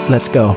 Let's go.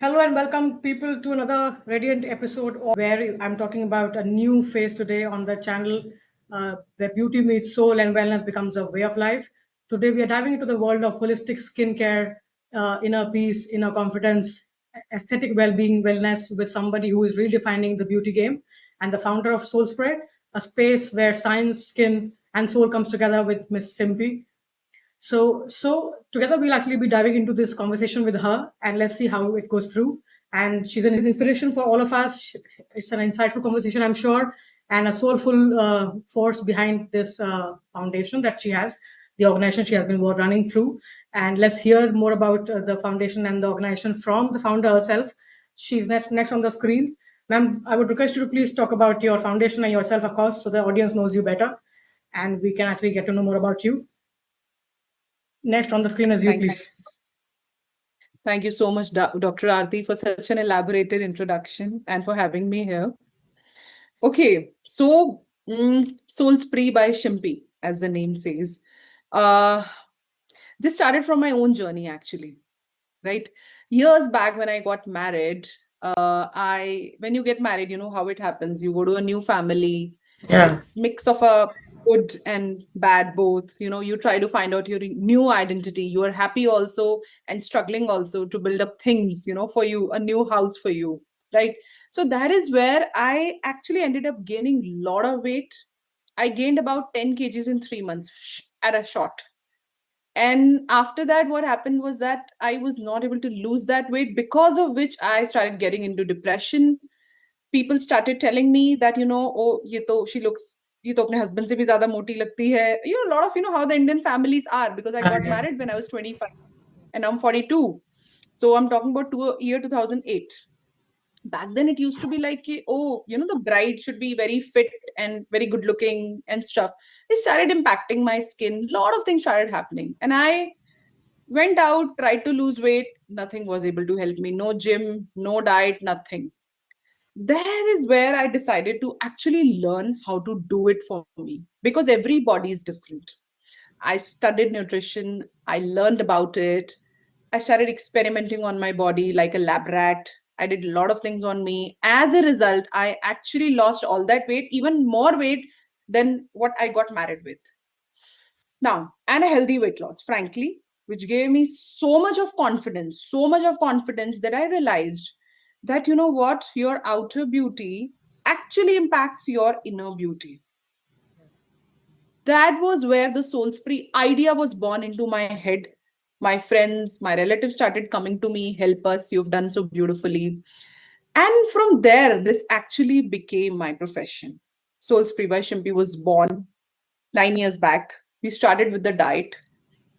Hello and welcome people to another radiant episode where I'm talking about a new phase today on the channel where beauty meets soul and wellness becomes a way of life. Today we are diving into the world of holistic skincare, inner peace, inner confidence, aesthetic well-being, wellness with somebody who is redefining the beauty game and the founder of SoulSpry, a space where science, skin, and soul comes together with Miss Shiimpy. So together we'll actually be diving into this conversation with her, and let's see how it goes through. And she's an inspiration for all of us. It's an insightful conversation, I'm sure, and a soulful force behind this foundation that she has, the organization she has been running through. And let's hear more about the foundation and the organization from the founder herself. She's next on the screen. Ma'am, I would request you to please talk about your foundation and yourself, of course, so the audience knows you better and we can actually get to know more about you. Next on the screen is you, Thank you. please. Thank you so much, Dr. Aarti, for such an elaborated introduction and for having me here. Okay, so SoulSpry by Shiimpy, as the name says. Uh, this started from my own journey, actually, right? Years back when I got married, when you get married, you know how it happens. You go to a new family. Yeah. It's mix of a good and bad both. You know, you try to find out your new identity. You are happy also and struggling also to build up things, for you, a new house for you, right? So that is where I actually ended up gaining a lot of weight. I gained about 10 kgs in 3 months at a shot. And after that, what happened was that I was not able to lose that weight, because of which I started getting into depression. People started telling me that, oh, she looks, ये तो अपने husband से भी ज़्यादा मोटी लगती है. A lot of, how the Indian families are, because I got Yeah. married when I was 25 and I'm 42. So I'm talking about year 2008. Back then it used to be like, oh, the bride should be very fit and very good looking and stuff. It started impacting my skin. A lot of things started happening. And I went out, tried to lose weight. Nothing was able to help me. No gym, no diet, nothing. There is where I decided to actually learn how to do it for me, because every body is different. I studied nutrition, I learned about it. I started experimenting on my body like a lab rat. I did a lot of things on me. As a result, I actually lost all that weight, even more weight than what I got married with. Now, and a healthy weight loss, frankly, which gave me so much of confidence that I realized that, you know what, your outer beauty actually impacts your inner beauty. That was where the SoulSpry idea was born into my head. My friends, my relatives started coming to me, help us, you've done so beautifully. And from there, this actually became my profession. SoulSpry by Shimpy was born 9 years back. We started with the diet.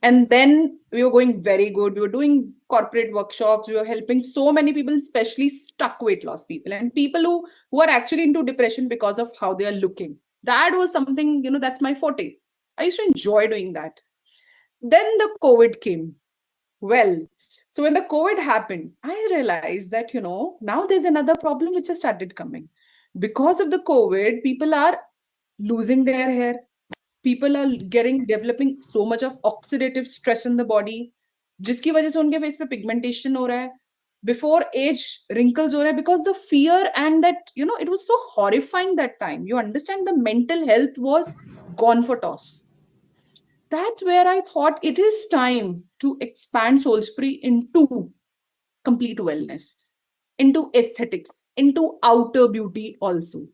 And then we were going very good. We were doing corporate workshops. We were helping so many people, especially stuck weight loss people and people who are actually into depression because of how they are looking. That was something, that's my forte. I used to enjoy doing that. Then the COVID came. Well, so when the COVID happened, I realized that, now there's another problem which has started coming. Because of the COVID, people are losing their hair. People are getting developing so much of oxidative stress in the body, जिसकी वजह से उनके face पे pigmentation हो रहा है, before age wrinkles हो रहा है, because the fear and that, it was so horrifying that time. You understand, the mental health was gone for toss. That's where I thought it is time to expand Soulspray into complete wellness, into aesthetics, into outer beauty also,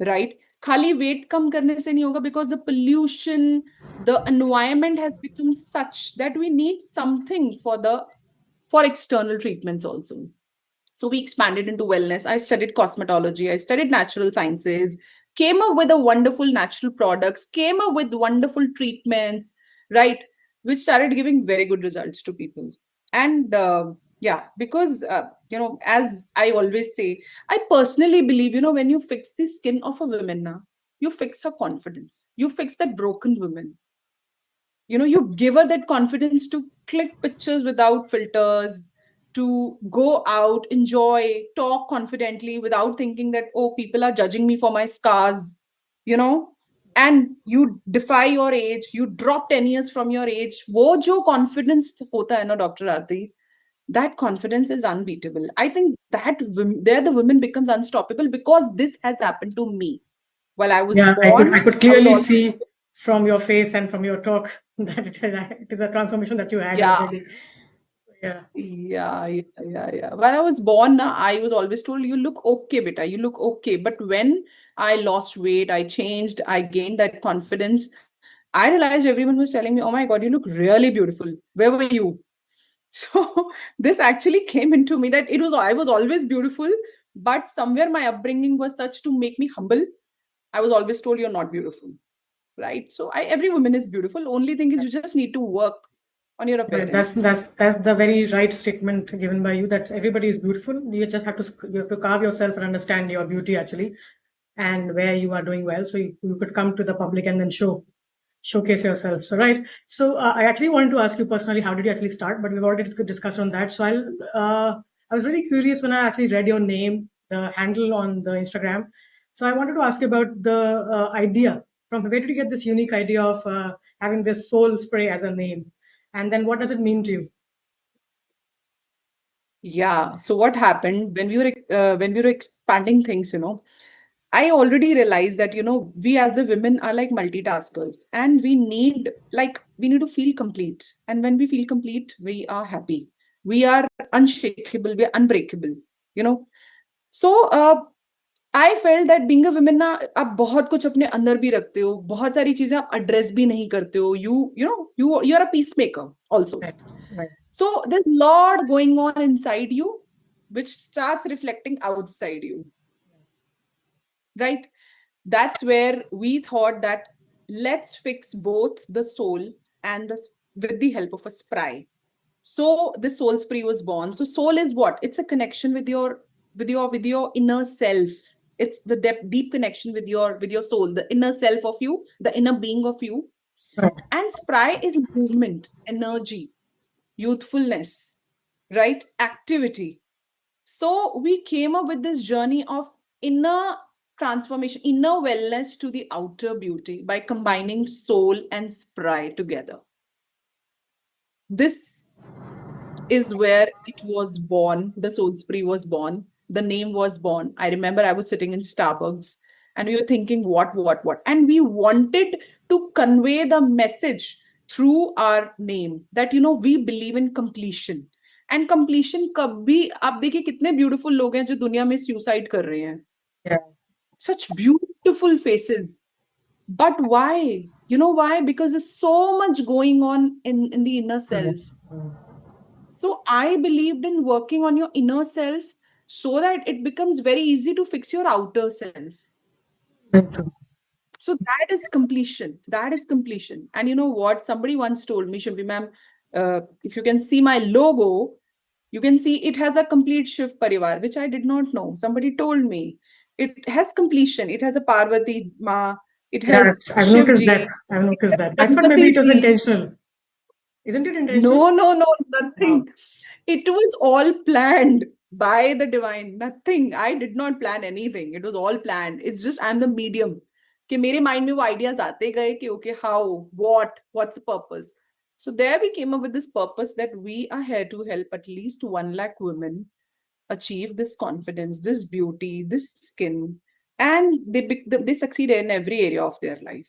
right? खाली wait कम करने से नहीं होगा, because the pollution, the environment has become such that we need something for external treatments also. So we expanded into wellness. I studied cosmetology, I studied natural sciences, came up with a wonderful natural products, came up with wonderful treatments, right? Which started giving very good results to people. And yeah, because as I always say, I personally believe, when you fix the skin of a woman now, you fix her confidence, you fix that broken woman. You give her that confidence to click pictures without filters, to go out, enjoy, talk confidently without thinking that, oh, people are judging me for my scars, you know and you defy your age, you drop 10 years from your age. Wo jo confidence hota hai na, Dr. Aarti, that confidence is unbeatable. I think that there the women becomes unstoppable, because this has happened to me while I was Yeah, I born. could I was clearly always, see from your face and from your talk that it is a transformation that you had yeah. already. So, yeah, Yeah, yeah, yeah, yeah. When I was born, na, I was always told, you look okay, beta, you look okay. But when I lost weight, I changed, I gained that confidence, I realized everyone was telling me, oh my God, you look really beautiful. Where were you? So this actually came into me that I was always beautiful, but somewhere my upbringing was such to make me humble. I was always told you're not beautiful, right? So every woman is beautiful. Only thing is you just need to work on your right. That's appearance. that's that's the very right statement given by you that everybody is beautiful. You have to carve yourself and understand your beauty actually, and where you are doing well, so you could come to the public and then showcase yourself. So right. So I actually wanted to ask you personally, how did you actually start? But we've already discussed on that. So I was really curious when I actually read your name, the handle on the Instagram. So I wanted to ask you about the idea. From where did you get this unique idea of having this soul spray as a name, and then what does it mean to you? Yeah. So what happened when we were expanding things, I already realized that, we as a women are like multitaskers, and we need to feel complete. And when we feel complete, we are happy. We are unshakable, we are unbreakable, you know. So I felt that being a woman ना, आप बहुत कुछ अपने अंदर भी रखते हो, बहुत सारी चीजें आप address भी नहीं करते हो. You're a peacemaker also. Right, right, So there's a lot going on inside you, which starts reflecting outside you, right? That's where we thought that let's fix both the soul and with the help of a spray. So the soul spree was born. So soul is what? It's a connection with your inner self. It's the deep connection with your soul, the inner self of you, the inner being of you. right. And spry is movement, energy, youthfulness, right? Activity. So we came up with this journey of inner transformation, inner wellness to the outer beauty by combining soul and spry together. This is where it was born. The SoulSpry was born. The name was born. I remember I was sitting in Starbucks and we were thinking, what? And we wanted to convey the message through our name that, we believe in completion. And completion कभी आप देखिए कितने beautiful लोग हैं जो दुनिया में suicide कर रहे हैं. Yeah. Such beautiful faces. But why? You know why? Because there's so much going on in the inner Mm, self. mm. So I believed in working on your inner self so that it becomes very easy to fix your outer self. Very true. So that is completion. That is completion. And you know what? Somebody once told me, Shimpy ma'am, if you can see my logo, you can see it has a complete Shiv Parivar, which I did not know. Somebody told me. It has completion. It has a Parvati Ma. It Yeah, has I've noticed that. Shivji. I've It noticed has that. I thought maybe Ganpati it was Ji. intentional. Isn't it intentional? No, no, no, Wow. nothing. It was all planned by the divine. Nothing. I did not plan anything. It was all planned. It's just I'm the medium. कि मेरे mind में वो ideas आते गए कि okay, how, what's the purpose. So there we came up with this purpose that we are here to help at least 1 lakh women achieve this confidence, this beauty, this skin, and they succeed in every area of their life.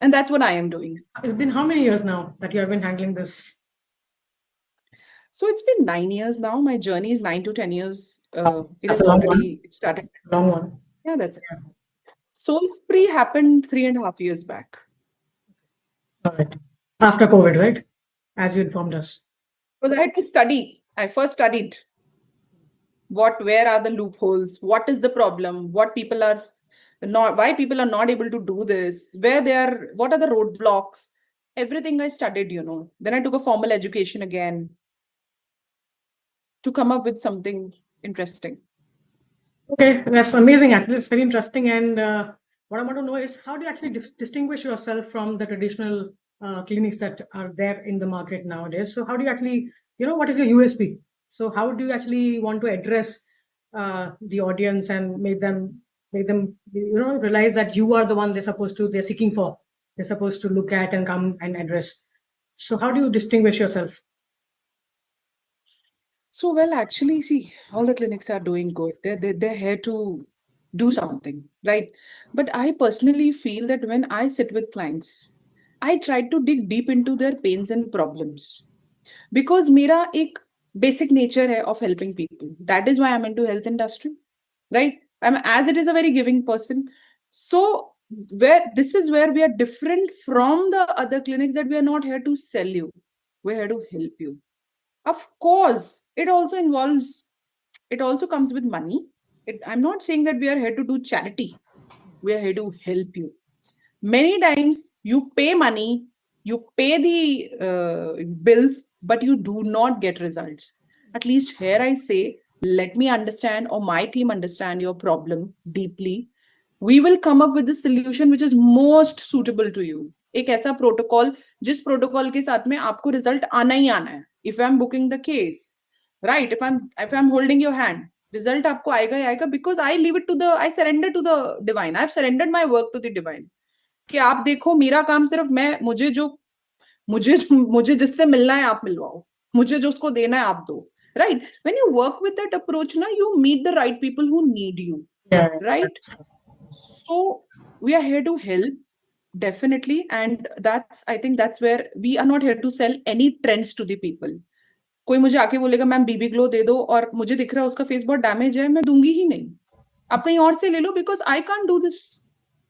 And that's what I am doing. It's been how many years now that you have been handling this? So it's been 9 years now. My journey is 9 to 10 years. It That's is a long one. already it started. Long one. Yeah, that's it. Yeah. SoulSpry happened 3.5 years back. All right. After COVID, right? As you informed us. Because I had to study. I first studied where are the loopholes, what is the problem, what people are not, why people are not able to do this, where they are, what are the roadblocks. Everything I studied, Then I took a formal education again to come up with something interesting. Okay, that's amazing. Actually, it's very interesting. And what I want to know is how do you actually distinguish yourself from the traditional clinics that are there in the market nowadays? So, how do you actually, what is your USP? So, how do you actually want to address the audience and make them, realize that you are the one they're seeking for, they're supposed to look at and come and address. So, how do you distinguish yourself? So, well, actually, see, all the clinics are doing good. They're here to do something, right? But I personally feel that when I sit with clients, I try to dig deep into their pains and problems. Because मेरा एक basic nature है of helping people. That is why I'm into health industry, right? I'm as it is a very giving person. So where this is where we are different from the other clinics, that we are not here to sell you. We're here to help you. Of course, it also comes with money. I'm not saying that we are here to do charity. We are here to help you. Many times you pay money, you pay the bills, but you do not get results. At least here I say, let me understand, or my team understand your problem deeply. We will come up with the solution which is most suitable to you. एक ऐसा protocol जिस protocol के साथ में आपको result आना ही आना है. If I'm booking the case, right? If I'm holding your hand, result आपको आएगा ही आएगा, because I surrender to the divine. I've surrendered my work to the divine. कि आप देखो, मेरा काम सिर्फ मैं मुझे जिससे मिलना है आप मिलवाओ, मुझे जो उसको देना है आप दो. Right? When you work with that approach, na, you meet the right people who need you. Yeah, Right? that's true. So we are here to help, definitely. And I think that's where we are not here to sell any trends to the people. कोई मुझे आके बोलेगा ma'am बीबी glow दे दो और मुझे दिख रहा है उसका फेस बहुत डैमेज है, मैं दूंगी ही नहीं. आप कहीं और से ले लो, because I can't do this.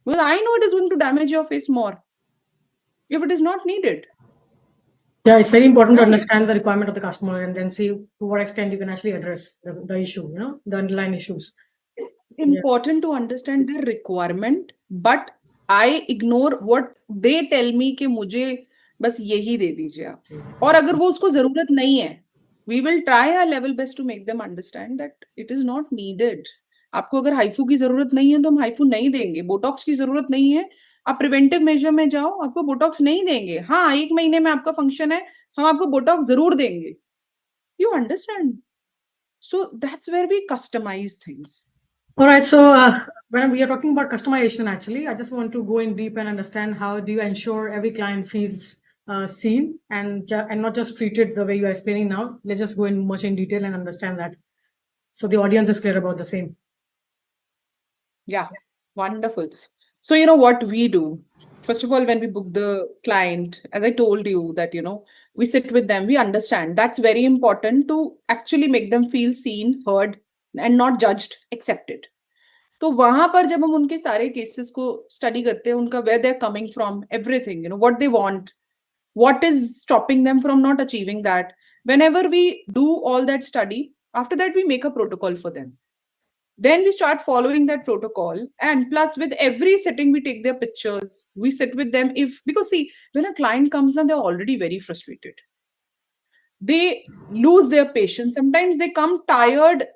Because I know it is going to damage your face more if it is not needed. Yeah, it's very important to Right? understand the requirement of the customer and then see to what extent you can actually address the issue, the underlying issues. It's Yeah. important to understand their requirement, but I ignore what they tell me कि मुझे बस यही दे दीजिए आप. और अगर वो उसको जरूरत नहीं है, we will try our level best to make them understand that it is not needed. आपको अगर हाइफू की जरूरत नहीं है तो हम हाइफू नहीं देंगे. बोटॉक्स की जरूरत नहीं है, आप प्रिवेंटिव मेजर में जाओ, आपको बोटॉक्स नहीं देंगे. हाँ, 1 महीने में आपका फंक्शन है, हम आपको बोटॉक्स जरूर देंगे. You understand? So that's where we customize things. All right. So when we are talking about customization, actually, I just want to go in deep and understand how do you ensure every client feels seen and not just treated the way you are explaining now. Let's just go in much in detail and understand that, so the audience is clear about the same. Yeah, wonderful. So, you know what we do? First of all, when we book the client, as I told you, that, we sit with them, we understand. That's very important to actually make them feel seen, heard, and not judged, accepted. तो वहां पर जब हम उनके सारे cases को study करते हैं, उनका where they are coming from, everything, what they want, what is stopping them from not achieving that. Whenever we do all that study, after that we make a protocol for them. Then we start following that protocol, and plus with every sitting we take their pictures, we sit with them. If Because see, when a client comes in, they're already very frustrated, they lose their patience, sometimes they come tired.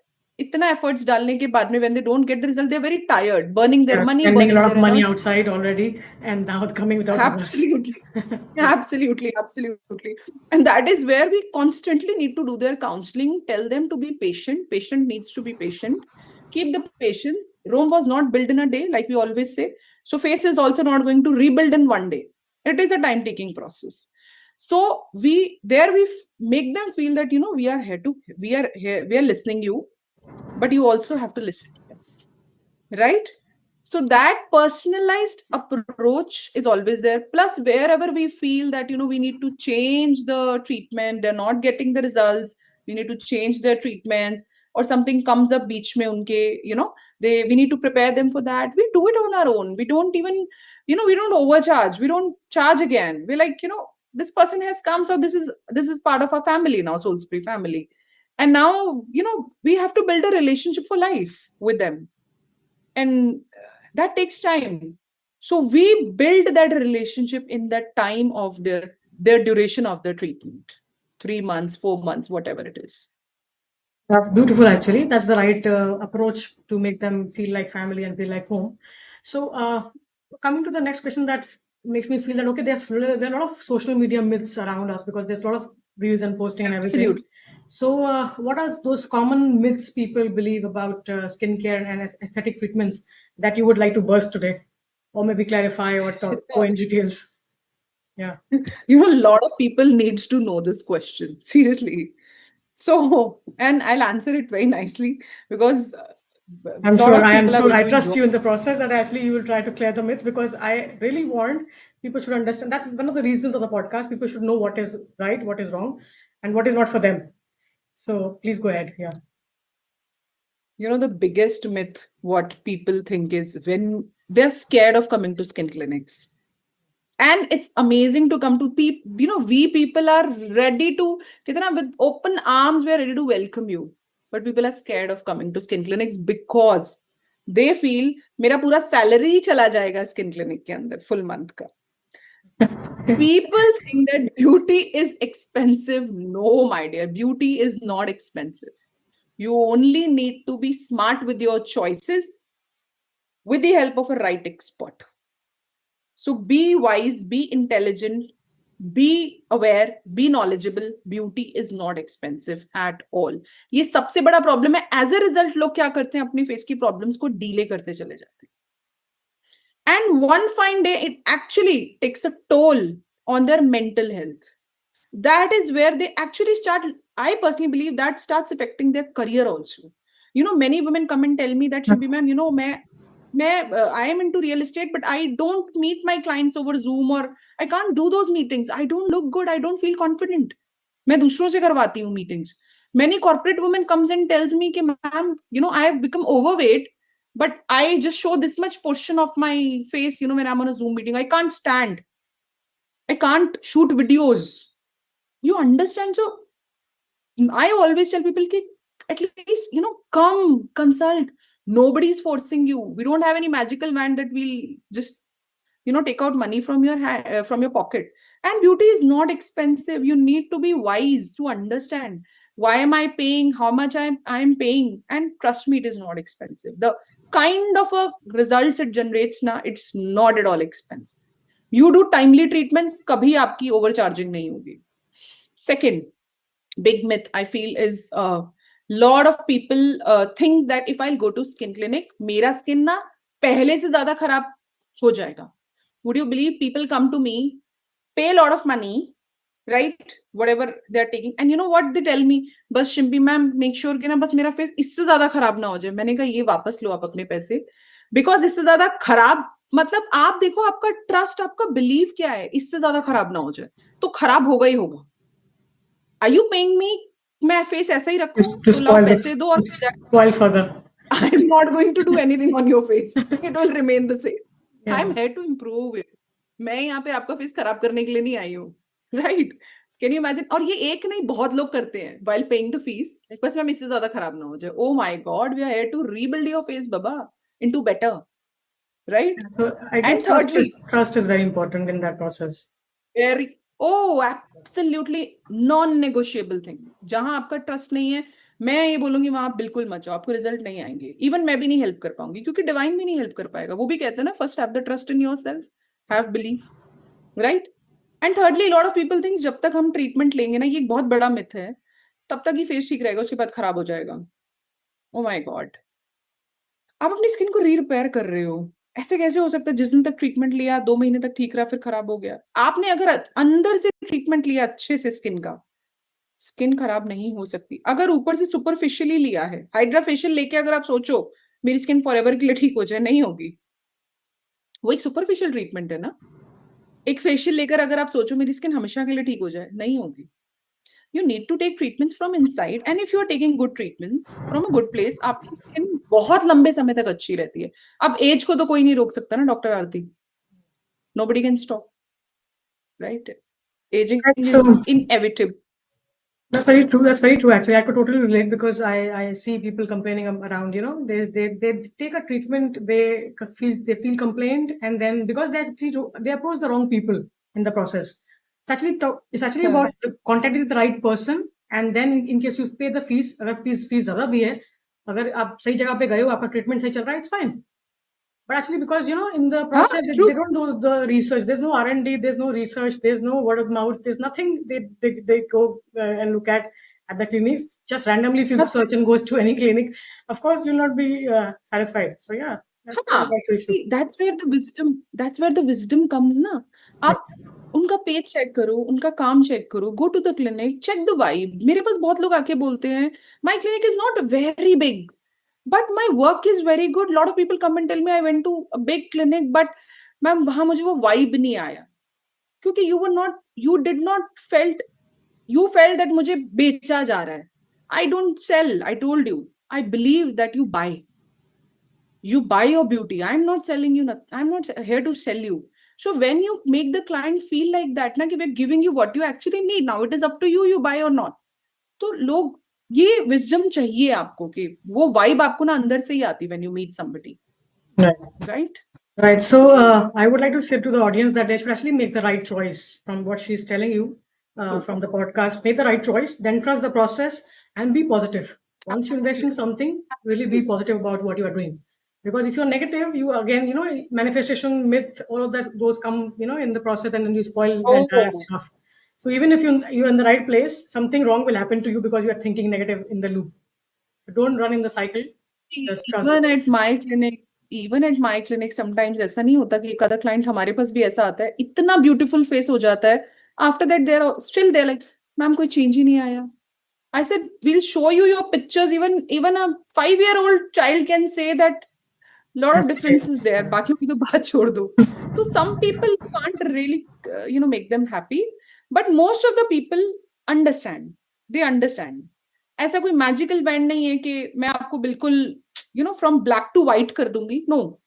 इतना efforts डालने के बाद में, when they don't get the result, they're very tired, burning their Yeah, money, spending a burning lot of their money energy. outside already and now coming without results. Absolutely. Yeah. Absolutely, absolutely. And that is where we constantly need to do their counseling, tell them to be patient. Patient needs to be patient. Keep the patience. Rome was not built in a day, like we always say. So, face is also not going to rebuild in one day. It is a time taking process. So, make them feel that, we are listening you, but you also have to listen to us, right? So that personalized approach is always there. Plus, wherever we feel that, we need to change the treatment, they're not getting the results, we need to change their treatments, or something comes up beach mein unke, We need to prepare them for that. We do it on our own. We don't even, we don't overcharge. We don't charge again. We're like, this person has come, so this is part of our family now, SoulSpry family. And now, we have to build a relationship for life with them. And that takes time. So we build that relationship in that time of their duration of the treatment. 3 months, 4 months, whatever it is. That's beautiful, actually. That's the right approach to make them feel like family and feel like home. So, coming to the next question, that makes me feel that okay, there are a lot of social media myths around us because there's a lot of reels and posting and everything. Absolutely. So, what are those common myths people believe about skincare and aesthetic treatments that you would like to burst today, or maybe clarify or go in details? Yeah. A lot of people needs to know this question, seriously. So, and I'll answer it very nicely because a lot of I am people are sure going I to trust enjoy. you in the process that actually you will try to clear the myths because I really want people should understand. That's one of the reasons of the podcast. People should know what is right, what is wrong, and what is not for them. So please go ahead. Yeah. The biggest myth what people think is when they're scared of coming to skin clinics. And it's amazing to come to people. We people are ready to, कहते हैं ना, with open arms, we are ready to welcome you. But people are scared of coming to skin clinics because they feel मेरा पूरा salary ही चला जाएगा skin clinic के अंदर full month का. People think that beauty is expensive. No, my dear, beauty is not expensive. You only need to be smart with your choices with the help of a right expert. So be wise, be intelligent, be aware, be knowledgeable. Beauty is not expensive at all. ये सबसे बड़ा problem है. As a result लोग क्या करते हैं, अपनी face की प्रॉब्लम्स को डीले करते चले जाते हैं. And one fine day, it actually takes a toll on their mental health. That is where they actually start. I personally believe that starts affecting their career also. Many women come and tell me that, Shimbi ma'am, I am into real estate, but I don't meet my clients over Zoom, or I can't do those meetings. I don't look good. I don't feel confident. मैं दूसरों से करवाती हूँ meetings. Many corporate women comes and tells me कि ma'am, I have become overweight, but I just show this much portion of my face, when I'm on a Zoom meeting. I can't stand. I can't shoot videos. You understand? So I always tell people, ki, at least, come, consult. Nobody's forcing you. We don't have any magical wand that will just, take out money from your from your pocket. And beauty is not expensive. You need to be wise to understand why am I paying, how much I'm paying. And trust me, it is not expensive. The kind of a results it generates now, it's not at all expensive. You do timely treatments, kabhi aapki overcharging nahi hogi. Second, big myth I feel is lot of people think that if I'll go to skin clinic, मेरा skin ना पहले से ज्यादा खराब हो जाएगा. Would you believe people come to me, pay a lot of money, right? Whatever they are taking, and you know what they tell me, बस Shimpi ma'am make sure कि ना बस मेरा फेस इससे ज्यादा खराब ना हो जाए. मैंने कहा ये वापस लो आप अपने पैसे, बिकॉज इससे ज्यादा खराब मतलब आप देखो आपका ट्रस्ट, आपका बिलीव क्या है, इससे ज्यादा खराब ना हो जाए तो खराब होगा ही होगा. आर यू पेइंग मी, मैं फेस ऐसा ही रखूं, To तो लाओ spoil पैसे दो और spoil further. I am not going to do anything on your face, it will remain the same. I Yeah. Am here to improve it. मैं यहाँ पे आपका फेस खराब करने के लिए नहीं आई हूँ. राइट? Can you imagine? और ये एक नहीं, बहुत लोग करते हैं वाइल पेइंग द फीस, बस मैम इससे ज्यादा खराब ना हो जाए. Oh my god, we are here to rebuild your face बाबा into better. Right? So I guess and thirdly, trust is very important in that process. Very, oh absolutely non negotiable thing. जहां आपका trust नहीं है, मैं ये बोलूंगी वहां आप बिल्कुल मत जाओ, आपको रिजल्ट नहीं आएंगे. इवन मैं भी नहीं हेल्प कर पाऊंगी, क्योंकि डिवाइन भी नहीं हेल्प कर पाएगा. वो भी कहते हैं ना, first have the trust in yourself, have belief. Right? And thirdly, lot of people think जब तक हम ट्रीटमेंट लेंगे ना, ये एक बहुत बड़ा मिथ है, तब तक ही फेस ठीक रहेगा, उसके बाद खराब हो जाएगा. ओ माय गॉड, आप अपनी स्किन को री रिपेयर कर रहे हो. ऐसे कैसे हो सकता है? जिस दिन तक ट्रीटमेंट लिया 2 महीने तक ठीक रहा, फिर खराब हो गया. आपने अगर अंदर से ट्रीटमेंट लिया अच्छे से स्किन का, स्किन खराब नहीं हो सकती. अगर ऊपर से सुपरफिशियली लिया है, हाइड्रा फेशियल लेके अगर आप सोचो मेरी स्किन फॉरएवर के लिए ठीक हो जाए, नहीं होगी. वो एक सुपरफिशियल ट्रीटमेंट है ना. एक फेशियल लेकर अगर आप सोचो मेरी स्किन हमेशा के लिए ठीक हो जाए, नहीं होगी. You need to take treatments from inside, and if you are taking good treatments from a good place, आपकी स्किन बहुत लंबे समय तक अच्छी रहती है. अब एज को तो कोई नहीं रोक सकता ना doctor Aarti. Nobody can stop, right? Aging Right. is So inevitable. that's very true. That's very true. Actually, I could totally relate because I see people complaining around. You know, they take a treatment, they feel complained, and then because they approach the wrong people in the process. It's actually हाँ. about contacting the right person, and then in case you pay the fees, अगर fees ज़्यादा भी है, अगर आप सही जगह पे गए हो, आपका treatment सही चल रहा है, it's fine. But actually, because in the हाँ, process they true. don't do the research. There's no R&D. There's no research. There's no word of mouth. There's nothing they go and look at the clinics. Just randomly, if you Nothing. search and goes to any clinic, of course you'll not be satisfied. So yeah, हाँ, that's the issue. see, that's where the wisdom comes ना. Right. आप उनका page cheque करो, उनका काम check करो, go to the clinic, check the vibe. मेरे पास बहुत लोग आके बोलते हैं, my clinic is not very big, but my work is very good. Lot of people come and tell me I went to a big clinic, but ma'am वहां मुझे वो vibe नहीं आया, क्योंकि you felt that मुझे बेचा जा रहा है. I don't sell. I told you. I believe that you buy your beauty. I'm not selling you nothing. I'm not here to sell you. So when you make the client feel like that ना कि we're giving you what you actually need, now it is up to you, you buy or not. तो लोग, ये wisdom चाहिए आपको कि वो vibe आपको ना अंदर से ही आती when you meet somebody, Right. right? Right. So I would like to say to the audience that they should actually make the right choice from what she's telling you True. from the podcast. Make the right choice, then trust the process and be positive. Once you invest in something, really be Absolutely. positive about what you are doing. Because if you're negative, you again, manifestation, myth, all of that, those come, in the process and then you spoil the entire Oh, stuff. So even if you're in the right place, something wrong will happen to you because you are thinking negative in the loop. So don't run in the cycle. Just trust the even at process. my clinic, even at my clinic sometimes ऐसा नहीं होता कि एक आधा client हमारे पास भी ऐसा आता है, इतना ब्यूटीफुल फेस हो जाता है, after that there like, ma'am कोई चेंज ही नहीं आया. I said, we'll show you your pictures. Even a 5-year-old child can say that lot of That's the case. differences there. बाकियों की तो बात छोड़ दो. So some people can't really, make them happy. But most of the people understand. They understand. ऐसा कोई magical band नहीं है कि मैं आपको बिल्कुल फ्रॉम ब्लैक टू व्हाइट कर दूंगी. No,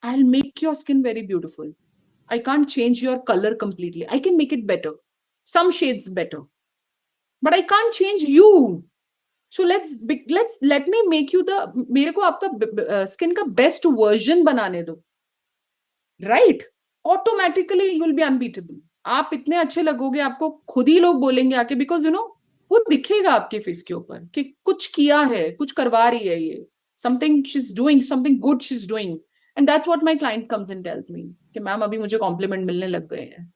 I will make your skin very beautiful. I can't change your color completely. I can make it better. Some shades better. But I can't change you. So let me make you the मेरे को आपका skin का best version बनाने दो, right? Automatically you will be unbeatable. आप इतने अच्छे लगोगे, आपको खुद ही लोग बोलेंगे आके, बिकॉज वो दिखेगा आपके फेस के ऊपर कि कुछ किया है, कुछ करवा रही है ये, something she is doing, something good she is doing. And that's what my client comes and tells me कि मैम अभी मुझे कॉम्प्लीमेंट मिलने लग गए हैं.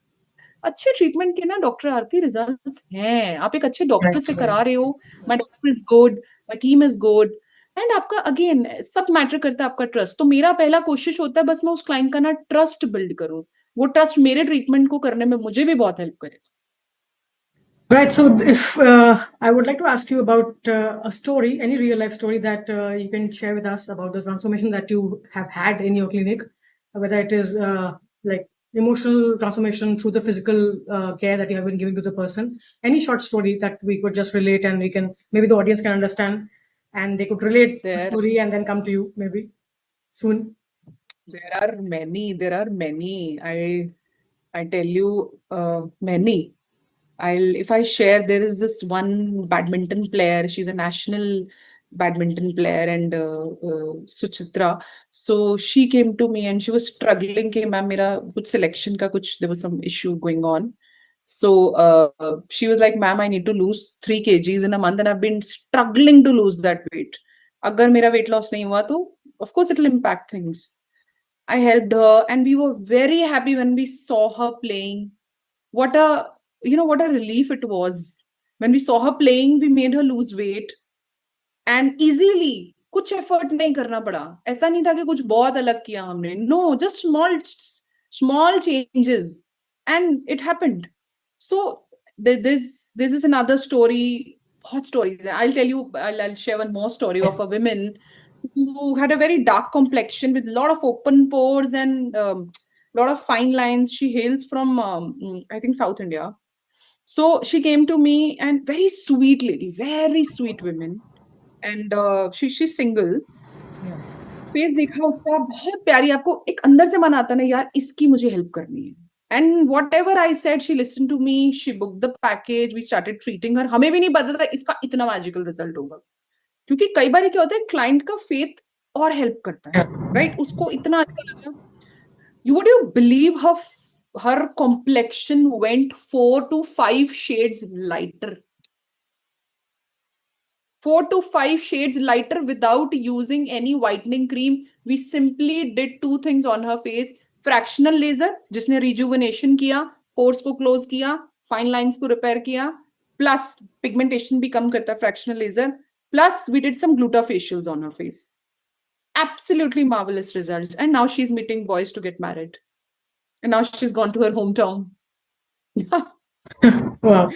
अच्छे ट्रीटमेंट के ना डॉक्टर आरती रिजल्ट्स हैं. आप एक अच्छे डॉक्टर Right. से Right. करा रहे हो, my doctor is good, my team is good, and आपका अगेन सब मैटर करता है आपका ट्रस्ट. तो मेरा पहला कोशिश होता है बस मैं उस क्लाइंट का ना ट्रस्ट बिल्ड करूं. वो ट्रस्ट मेरे ट्रीटमेंट को करने में मुझे भी बहुत हेल्प करे. Right. So, if I would like to ask you about a story, any real life story that you can share with us about the transformation that you have had in your clinic, whether it is like emotional transformation through the physical care that you have been giving to the person. Any short story that we could just relate and we can maybe the audience can understand and they could relate the there story and then come to you maybe soon. there are many. I tell you, many. If I share, there is this one badminton player. She's a national badminton player, and Suchitra. So she came to me and she was struggling कि ma'am मेरा कुछ selection का कुछ, there was some issue going on. So she was like, ma'am, I need to lose 3 kgs in a month and I've been struggling to lose that weight. अगर मेरा weight loss नहीं हुआ तो of course it will impact things. I helped her and we were very happy when we saw her playing. What a what a relief it was. When we saw her playing, we made her lose weight and easily. कुछ effort नहीं करना पड़ा. ऐसा नहीं था कि कुछ बहुत अलग किया हमने. No, just small changes and it happened. So this is another story. Hot stories. I'll tell you. I'll share one more story of a woman who had a very dark complexion with a lot of open pores and lot of fine lines. She hails from I think South India, So she came to me, and very sweet lady, very sweet woman. And she's single. Yeah. Face देखा उसका बहुत प्यारी, आपको एक अंदर से मन आता है ना यार इसकी मुझे हेल्प करनी है. And whatever I said she listen to me, she book the package, we started treating her. हमें भी नहीं पता था इसका इतना मैजिकल रिजल्ट होगा, क्योंकि कई बार क्या होता है क्लाइंट का फेथ और हेल्प करता है, राइट? उसको इतना अच्छा लगा. You would you believe her complexion went 4 to 5 shades lighter, 4 to 5 shades lighter without using any whitening cream. We simply did two things on her face: fractional laser, जिसने rejuvenation किया, pores को close किया, fine lines को repair किया, plus pigmentation भी कम करता है fractional laser. Plus we did some glutofacials on her face. Absolutely marvelous results. And now she's meeting boys to get married. And now she's gone to her hometown. Wow.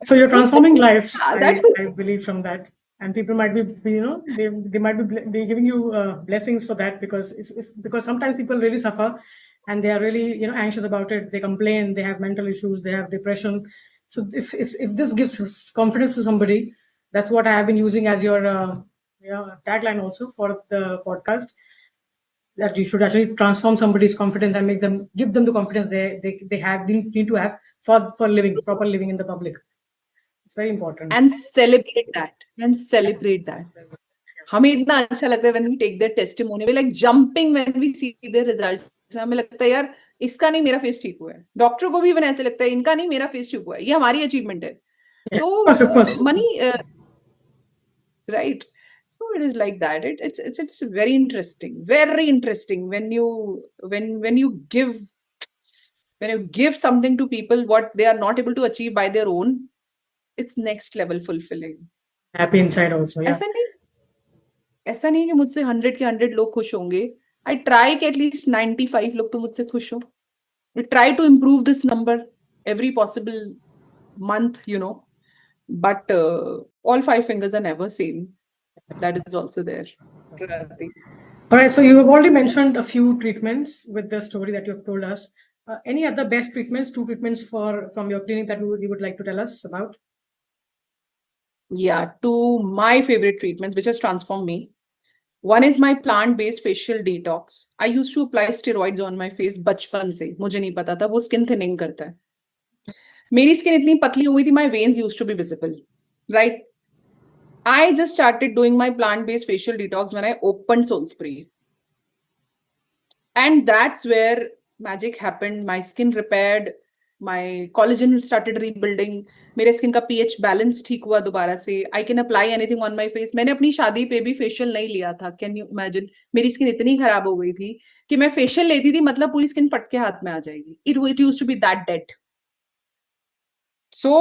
So you're So transforming lives, yeah, that I believe, from that. And people might be, they might be giving you blessings for that, because it's because sometimes people really suffer and they are really, anxious about it. They complain, they have mental issues, they have depression. So if this gives confidence to somebody, that's what I have been using as your, tagline also for the podcast, that you should actually transform somebody's confidence and give them the confidence they need to have for living proper living in the public. It's very important. and celebrate that and celebrate that. हमें इतना अच्छा लगता है when we take their testimony, we like jumping when we see their results. हमें लगता है यार इसका नहीं मेरा फेस ठीक हुआ है, डॉक्टर को भी इवन ऐसे लगता है इनका नहीं मेरा फेस ठीक हुआ है, ये हमारी अचीवमेंट है. Yeah, तो of course. Money, right? So it is like that. It's very interesting when you give something to people what they are not able to achieve by their own. It's next level fulfilling. Happy inside also. Yeah. ऐसा नहीं ऐसा नहीं कि मुझसे 100 के 100 लोग खुश होंगे. आई ट्राई कि एटलीस्ट 95 लोग तो मुझसे खुश हो. We try to improve this number every possible month, but all 5 fingers are never same. That is also there, Rati. All right, so you have already mentioned a few treatments with the story that you have told us. Any other best treatments, two treatments from your clinic that you would like to tell us about? Yeah, two my favorite treatments which has transformed me. One is my plant-based facial detox. I used to apply steroids on my face बचपन से. मुझे नहीं पता था वो skin thinning करता है. मेरी skin इतनी पतली हो गई थी, my veins used to be visible, right? I just started doing my plant-based facial detox when I opened SoulSpry. And that's where magic happened. My skin repaired, my collagen started rebuilding, मेरे skin का pH balance ठीक हुआ दोबारा से. I can apply anything on my face. मैंने अपनी शादी पे भी फेशियल नहीं लिया था, कैन यू इमेजिन? मेरी स्किन इतनी खराब हो गई थी कि मैं फेशियल लेती थी मतलब पूरी स्किन फट के हाथ में आ जाएगी. It used to be that dead. So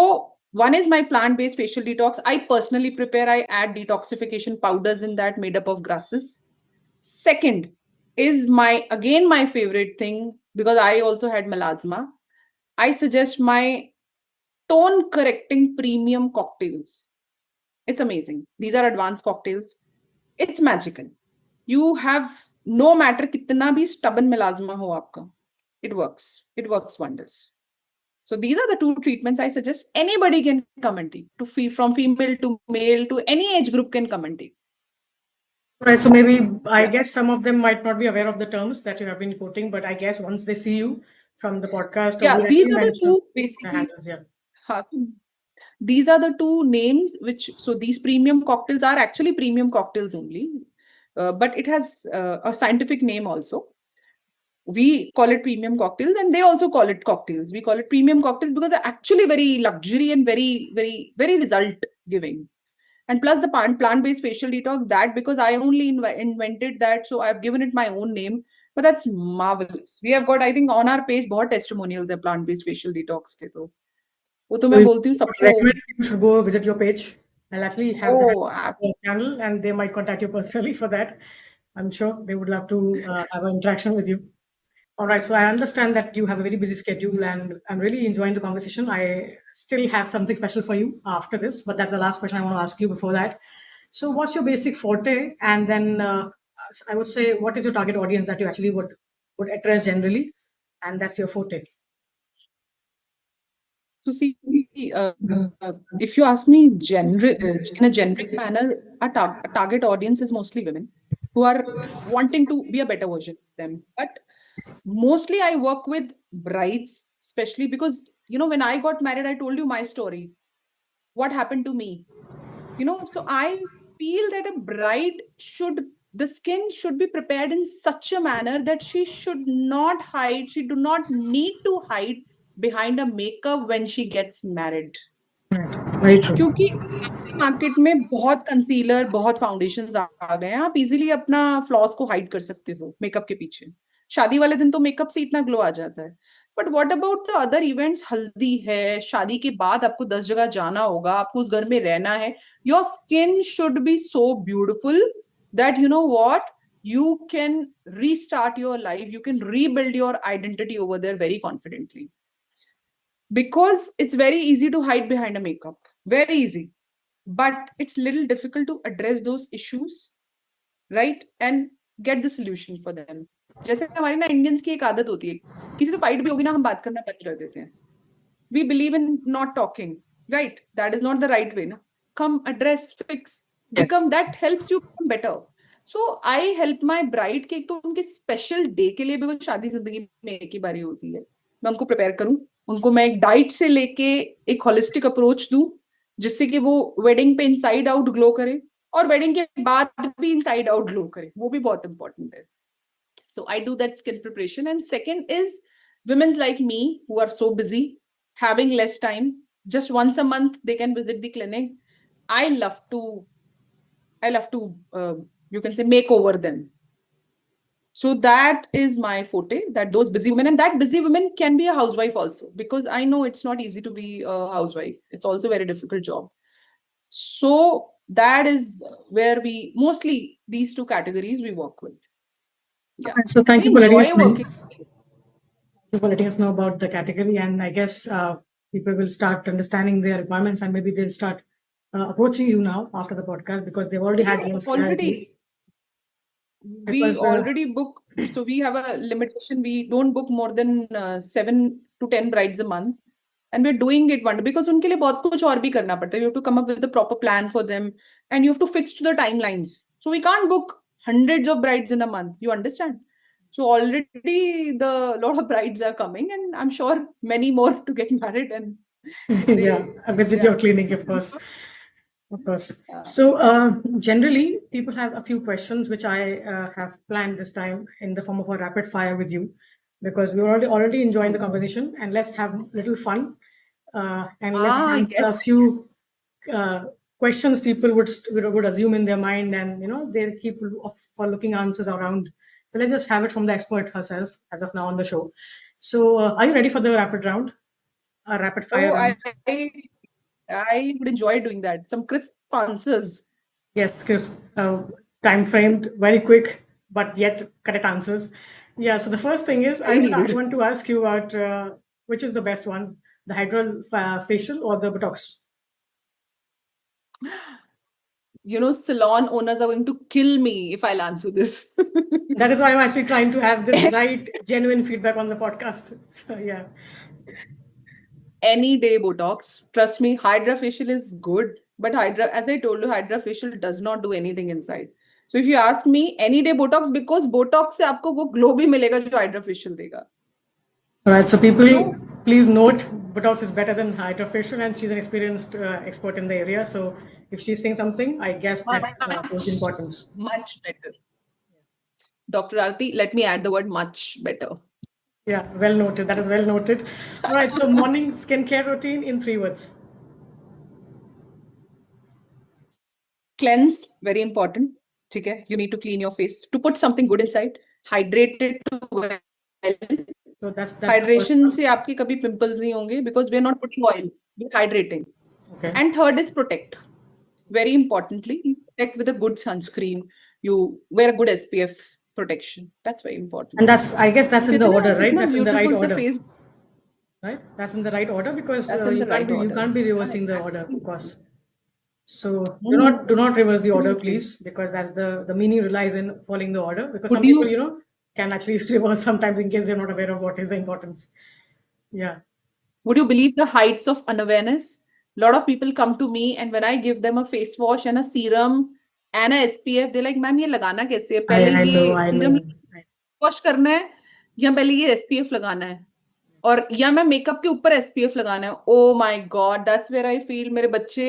one is my plant-based facial detox. I personally prepare, I add detoxification powders in that made up of grasses. Second is my favorite thing, because I also had melasma. I suggest my tone correcting premium cocktails. It's amazing. These are advanced cocktails. It's magical. You have no matter kitna bhi stubborn melasma ho aapka. It works. It works wonders. So these are the two treatments I suggest anybody can come and take. From female to male to any age group can come and take. Right. So maybe I Yeah. guess some of them might not be aware of the terms that you have been quoting, but I guess once they see you from the podcast or Yeah, wherever these you are the mention two the basically. handles, yeah. Huh. These are the two names which, so these premium cocktails are actually premium cocktails only, but it has a scientific name also. We call it premium cocktails and they also call it cocktails. We call it premium cocktails because they're actually very luxury and very, very, very result giving. And plus the plant-based facial detox, that because I only invented that, so I've given it my own name. But that's marvelous. We have got, I think, on our page, बहुत testimonials है plant-based facial detox के तो. वो तो So मैं you बोलती हूँ would सबको. recommend people should go visit your page. I'll actually have that Oh, channel and they might contact you personally for that. I'm sure they would love to have an interaction with you. All right, so I understand that you have a very busy schedule and I'm really enjoying the conversation. I still have something special for you after this, but that's the last question I want to ask you before that. So, what's your basic forte? And then I would say, what is your target audience that you actually would address generally? And that's your forte. So see, if you ask me in a generic manner, a target audience is mostly women who are wanting to be a better version of them. But mostly I work with brides, especially because, when I got married, I told you my story, what happened to me. So I feel that a bride should, the skin should be prepared in such a manner that she should not hide, she do not need to hide behind a makeup when she gets married. Right. Very true. क्योंकि आज के market में बहुत concealer, बहुत foundations आ गए हैं, आप easily अपना फ्लॉज को हाइड कर सकते हो मेकअप के पीछे। शादी वाले दिन तो मेकअप से इतना ग्लो आ जाता है। But what about the other events? हल्दी है, शादी के बाद आपको 10 जगह जाना होगा, आपको उस घर में रहना है। Your skin should be so beautiful that you know what, you can restart your life, you can rebuild your identity over there very confidently, because it's very easy to hide behind a makeup, very easy, but it's little difficult to address those issues, right, and get the solution for them. जैसे हमारी ना Indians की एक आदत होती है, किसी से फाइट भी होगी ना, हम बात करना बंद कर देते हैं। We believe in not talking, right? That is not the right way, na? Come, address, fix, Yes. become, that helps you become better. So I help my bride के, एक तो उनके स्पेशल डे के लिए, बिकॉज शादी जिंदगी में एक ही बारी होती है, मैं उनको प्रिपेयर करूं, उनको मैं एक डाइट से लेके एक होलिस्टिक अप्रोच दूं, जिससे कि वो वेडिंग पे इनसाइड आउट ग्लो करे, और वेडिंग के बाद भी इनसाइड आउट ग्लो करे, वो भी बहुत इंपॉर्टेंट है। So I do that skin preparation. And second is women like me who are so busy, having less time. Just once a month they can visit the clinic. I love to, you can say, make over them. So that is my forte. That those busy women, and that busy women can be a housewife also, because I know it's not easy to be a housewife. It's also a very difficult job. So that is where we mostly, these two categories we work with. All Yeah, right, so thank we you for letting us enjoy know. working. You for letting us know about the category, and I guess people will start understanding their requirements, and maybe they'll start approaching you now after the podcast because they've already had Yeah, one free idea. already we Because already book. So we have a limitation. We don't book more than 7 to 10 brides a month, and we're doing it one, because उनके लिए बहुत कुछ और भी करना पड़ता है. You have to come up with a proper plan for them, and you have to fix to the timelines. So we can't book hundreds of brides in a month. You understand? So already the lot of brides are coming, and I'm sure many more to get married, and yeah, they, visit yeah. your clinic, of course. Of course. Uh, So, generally, people have a few questions which I have planned this time in the form of a rapid fire with you, because we're already enjoying the conversation, and let's have a little fun, and let's answer a yes. few uh, questions people would assume in their mind, and they keep for looking answers around. So let's just have it from the expert herself as of now on the show. So, are you ready for the rapid round? A rapid fire Oh, round. I would enjoy doing that. Some crisp answers. Yes, Chris. Time framed, very quick, but yet correct answers. Yeah. So the first thing is, Very I needed. want to ask you about which is the best one, the hydral facial or the Botox. Salon owners are going to kill me if I'll answer this. That is why I'm actually trying to have the A- right, genuine feedback on the podcast. So yeah. Any day Botox. Trust me, Hydra facial is good, but Hydra, as I told you, Hydra facial does not do anything inside. So if you ask me, any day Botox, because Botox से आपको वो glow भी मिलेगा जो Hydra facial देगा. All right. So people, So please note, Botox is better than hydrofacial, and she's an experienced expert in the area. So if she's saying something, I guess that holds much, importance. much better. Dr. Arti, let me add the word much better. Yeah, well noted. That is well noted. All right, so morning skincare routine in 3 words. Cleanse, very important. ठीक है, you need to clean your face to put something good inside. Hydrate it well. So that's the first Hydration one. से आपके कभी pimples नहीं होंगे, because we are not putting oil, we're hydrating. Okay. And third is protect. Very importantly, protect with a good sunscreen. You wear a good SPF protection. That's very And important. that's, I guess हम that's in the कहते हैं ना order, right? कितना That's in the right beautiful सा order, face. right? That's in the right order because That's in the right you order. can't be Yeah, reversing the order, of exactly. course. So do not reverse the order, Absolutely. please, because that's the meaning relies in following the order. Because Would some people, you can actually reverse sometimes in case they're not aware of what is the importance. Yeah. Would you believe the heights of unawareness? A lot of people come to me, and when I give them a face wash and a serum and a SPF, they're like, "Ma'am, ये लगाना कैसे है? पहले I know, ये I serum know. Wash करना है या पहले ये SPF लगाना है और या मैं मेकअप के ऊपर SPF लगाना है?" Oh my god, that's where I feel मेरे बच्चे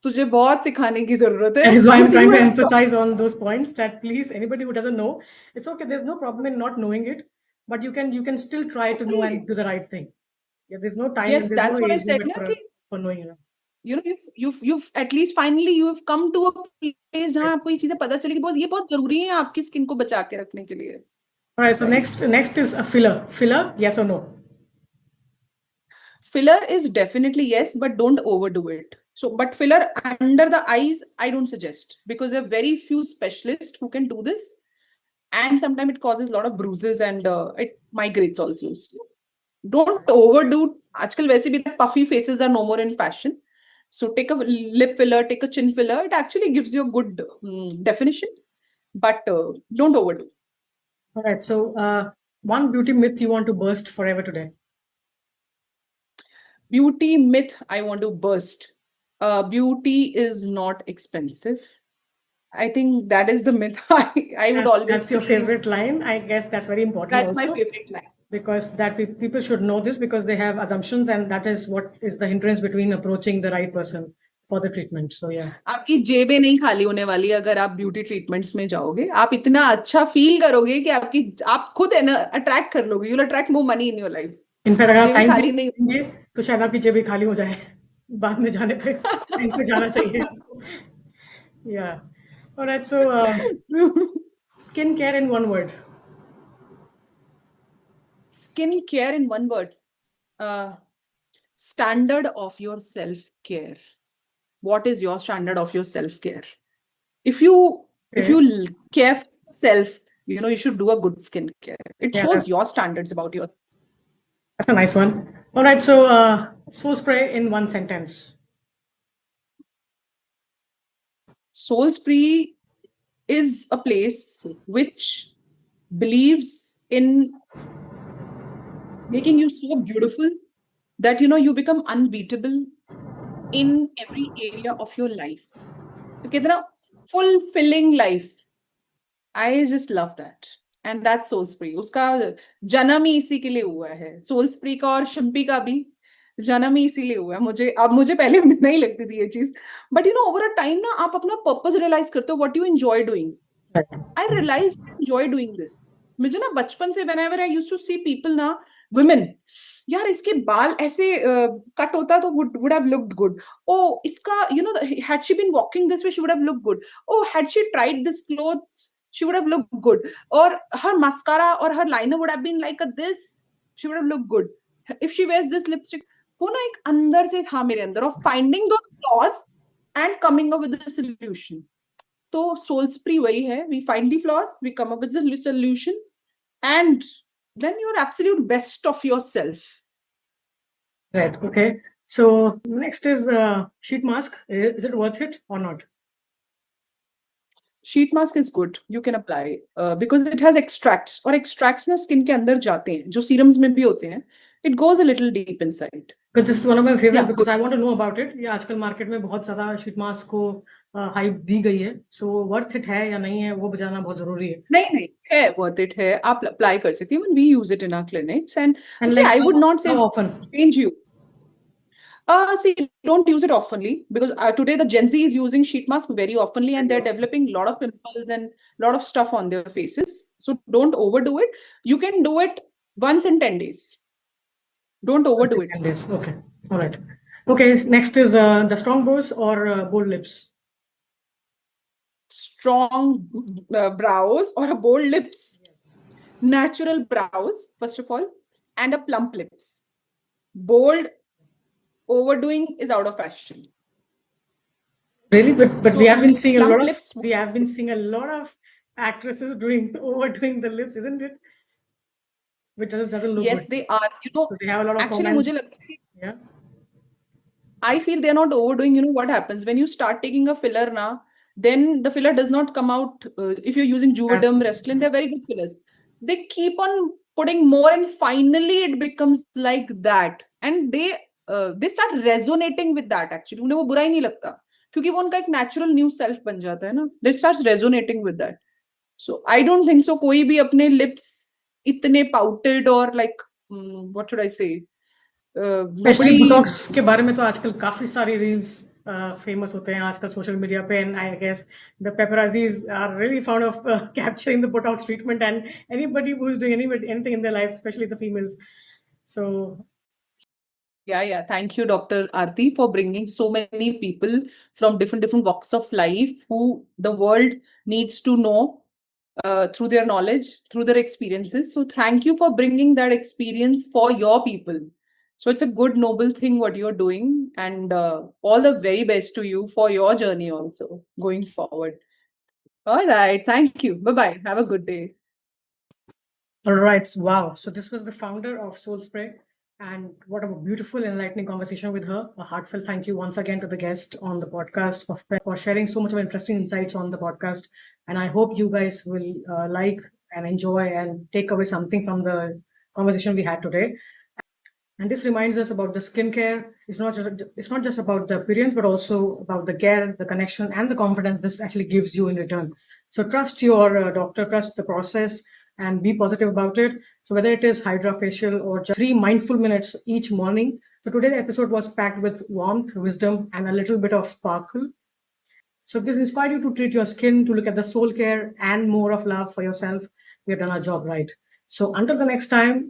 तुझे बहुत सिखाने की जरूरत That है. is why I'm You trying to have come. emphasize on those points that please, anybody who doesn't know, it's okay. There's no problem in not knowing it, but you can still try to know and Okay. do the right thing. Yeah, there's no time Yes, and there's no that's what I age said limit na कि for knowing it. you've at least finally you have come to a place जहाँ Right. आपको ये चीजें पता चली कि बहुत ये बहुत जरूरी है आपकी स्किन को बचा के रखने के लिए. All right. So Right. next is a filler. Filler, yes or no? Filler is definitely yes, but don't overdo it. So, but filler under the eyes, I don't suggest because there are very few specialists who can do this, and sometimes it causes a lot of bruises and it migrates also. So don't overdo. आजकल वैसे भी puffy faces are no more in fashion. So take a lip filler, take a chin filler. It actually gives you a good definition, but don't overdo. All right. So one beauty myth you want to burst forever today. Beauty myth I want to burst. Beauty is not expensive. I think that is the myth I would always That's your scream. favorite line. I guess that's very important That's my also favorite line. because people should know this because they have assumptions and that is what is the hindrance between approaching the right person for the treatment. So yeah. आपकी जेबें नहीं खाली होने वाली अगर आप beauty treatments में जाओगे. आप इतना अच्छा फील करोगे कि आपकी आप खुद है ना अट्रैक्ट कर लोगे. You will attract more money in your life. In fact अगर आप जेबें टाइम पे खाली नहीं. देंगे तो शायद आपकी जेब भी खाली हो जाए बाद में जाने पे टाइम पे जाना चाहिए. या alright so skin care in one word. Skin care in one word. Uh, Standard of your self care. What is your standard of your self care? If you if Okay. you care for yourself, you should do a good skin care. It Yeah, shows your standards about your. that's a nice one. All right, so soul spray in one sentence. SoulSpry is a place which believes in making you so beautiful that you become unbeatable in every area of your life. तो कहते हैं ना fulfilling life. I just love that. And that's SoulSpry. उसका जन्म ही इसी के लिए हुआ है. SoulSpry का और शिम्पी का भी जन्म ही इसीलिए हुआ है. मुझे पहले नहीं लगती थी ये चीज. बट ओवर अ टाइम ना आप अपना पर्पस रियलाइज करते हो what you enjoy doing. Right. I realized I enjoy doing this. मुझे ना बचपन से whenever I used to see people ना women यार इसके बाल ऐसे कट होता तो would have looked good. Oh इसका had she been walking this way she would have looked good. Oh had she tried this clothes she would have looked good. Or her mascara or her liner would have been like a this she would have looked good. If she wears this lipstick वो ना एक अंदर से था मेरे अंदर of finding those flaws and coming up with a solution. तो SoulSpry वही है. We find the flaws, we come up with the solution, and then you're absolute best of yourself. Right. Okay. So next is sheet mask. Is it worth it or not? Sheet mask is good. You can apply because it has extracts और extracts ना skin के अंदर जाते हैं जो serums में भी होते हैं. It goes a little deep inside. Because this is one of my favorites Yeah, because good. I want to know about it. ये आजकल मार्केट में बहुत ज़्यादा शीट मास्क को हाइप दी गई है. So worth it है या नहीं है वो जानना बहुत ज़रूरी है. नहीं नहीं है worth it है. आप apply कर सकती हैं. Even we use it in our clinics and And see like I would not say how it's often? change you. See, don't use it oftenly because today the Gen Z is using sheet mask very oftenly and Very they're often. developing a lot of pimples and a lot of stuff on their faces. So don't overdo it. You can do it once in 10 days. Don't overdo it. 10 days. Okay. All right. Okay. Next is the strong brows or bold lips. Strong brows or a bold lips. Natural brows, first of all, and a plump lips. Bold overdoing is out of fashion. Really, but we So, have and been these seeing a lot plump of lips, actresses doing overdoing the lips, isn't it? Which doesn't look good. yes, they are. So they have a lot of Actually, comments. मुझे लगता है Yeah. I feel they're not overdoing. What happens when you start taking a filler now? Then the filler does not come out. If you're using That's Juvederm, Restylane, they're very good fillers. They keep on putting more, and finally it becomes like that. and they start resonating with that. Actually उन्हें वो बुरा ही नहीं लगता, क्योंकि वो उनका एक natural new self बन जाता है ना. They starts resonating with that. So I don't think so कोई भी अपने lips इतने pouted or like what should I say, specially nobody. Botox के बारे में तो आजकल काफ़ी सारी रील्स फेमस होते हैं आजकल सोशल मीडिया पे, and I guess the paparazzis are really fond of capturing the botox treatment and anybody who is doing anything in their life, specially the females. So Yeah. Thank you, Dr. Aarti, for bringing so many people from different walks of life who the world needs to know through their knowledge, through their experiences. So thank you for bringing that experience for your people. So it's a good, noble thing what you're doing, and all the very best to you for your journey also going forward. All right. Thank you. Bye bye. Have a good day. all right, wow. So this was the founder of SoulSpray, and what a beautiful, enlightening conversation with her. A heartfelt thank you once again to the guest on the podcast for sharing so much of interesting insights on the podcast. And I hope you guys will like and enjoy and take away something from the conversation we had today. And this reminds us about the skincare. It's not just about the appearance, but also about the care, the connection, and the confidence this actually gives you in return. So trust your doctor, trust the process, and be positive about it. So whether it is hydra facial or just 3 mindful minutes each morning. So today's episode was packed with warmth, wisdom, and a little bit of sparkle. So if this inspired you to treat your skin, to look at the soul care and more of love for yourself, we have done our job right. So until the next time,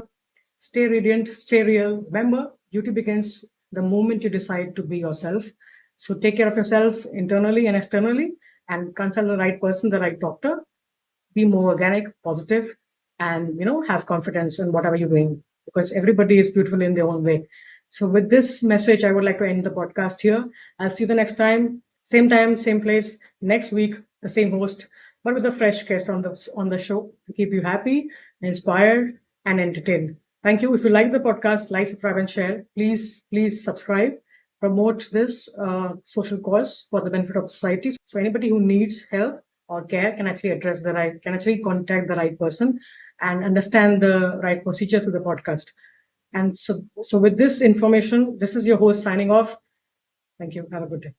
stay radiant, stay real. Remember, beauty begins the moment you decide to be yourself. So take care of yourself internally and externally, and consult the right person, the right doctor. Be more organic, positive, and have confidence in whatever you're doing, because everybody is beautiful in their own way. So with this message, I would like to end the podcast here. I'll see you the next time, same place, next week, the same host, but with a fresh guest on the show to keep you happy, inspired, and entertained. Thank you. If you like the podcast, like, subscribe, and share. Please subscribe. Promote this social cause for the benefit of society. So anybody who needs help or care can actually contact the right person and understand the right procedure through the podcast. And so with this information, this is your host signing off. Thank you. Have a good day.